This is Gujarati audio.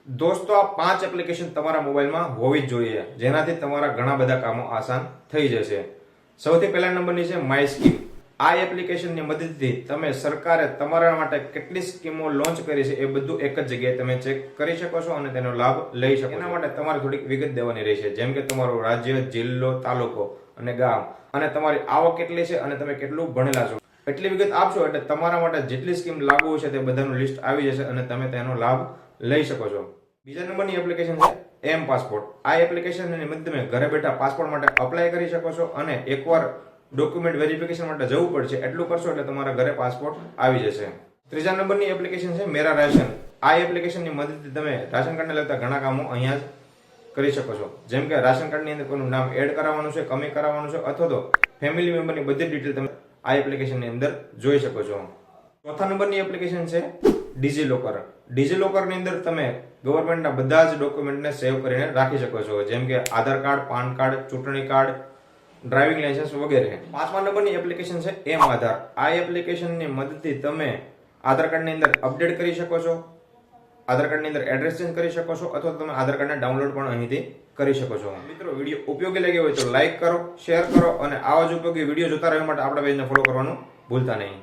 દોસ્તો આ 5 એપ્લિકેશન તમારા મોબાઈલમાં હોવી જ જોઈએ, જેનાથી તમારા ઘણા બધા કામો આસાન થઈ જશે. સૌથી પહેલા નંબરની છે માય સ્કીમ. આ એપ્લિકેશનની મદદથી તમે સરકારે તમારા માટે કેટલી સ્કીમો લોન્ચ કરી છે એ બધું એક જ જગ્યાએ તમે ચેક કરી શકો છો અને તેનો લાભ લઈ શકો. એના માટે તમારે થોડીક વિગત દેવાની રહેશે, જેમ કે તમારું રાજ્ય, જિલ્લો, તાલુકો અને ગામ, અને તમારી આવક કેટલી છે અને તમે કેટલું ભણેલા છો. એટલી વિગત આપશો એટલે તમારા માટે જેટલી સ્કીમ લાગુ છે તે બધાનું લિસ્ટ આવી જશે અને તમે તેનો લાભ લઈ શકો છો. બીજા નંબરની એપ્લિકેશન છે એમ પાસપોર્ટ. આ એપ્લિકેશનની મદદ તમે ઘરે બેઠા પાસપોર્ટ માટે અપ્લાય કરી શકો છો અને એકવાર ડોક્યુમેન્ટ વેરિફિકેશન માટે જવું પડશે, એટલું કરશો એટલે તમારા ઘરે પાસપોર્ટ આવી જશે. ત્રીજા નંબરની એપ્લિકેશન છે મેરા રાશન. આ એપ્લિકેશનની મદદથી તમે રાશન કાર્ડને લગતા ઘણા કામો અહીંયા જ કરી શકો છો, જેમ કે રાશન કાર્ડની અંદર કોઈનું નામ એડ કરાવવાનું છે, કમી કરાવવાનું છે, અથવા તો ફેમિલી મેમ્બરની બધી ડિટેલ તમે આ એપ્લિકેશનની અંદર જોઈ શકો છો. ચોથા નંબરની એપ્લિકેશન છે ડિજીલોકર. ડિજીલોકરની અંદર તમે ગવર્મેન્ટના બધા જ ડોક્યુમેન્ટને સેવ કરીને રાખી શકો છો, જેમ કે આધાર કાર્ડ, પાન કાર્ડ, ચૂંટણી કાર્ડ, ડ્રાઇવિંગ લાયસન્સ વગેરે. પાંચમા નંબરની એપ્લિકેશન છે એમ આધાર. આ એપ્લિકેશનની મદદથી તમે આધાર કાર્ડની અંદર અપડેટ કરી શકો છો, આધાર કાર્ડની અંદર એડ્રેસ ચેન્જ કરી શકો છો, અથવા તમે આધાર કાર્ડને ડાઉનલોડ પણ અહીંથી કરી શકો છો. મિત્રો, વિડીયો ઉપયોગી લાગ્યો હોય તો લાઈક કરો, શેર કરો અને આવા જ ઉપયોગી વિડીયો જોતા રહેવા માટે આપણા પેજને ફોલો કરવાનું ભૂલતા નહીં.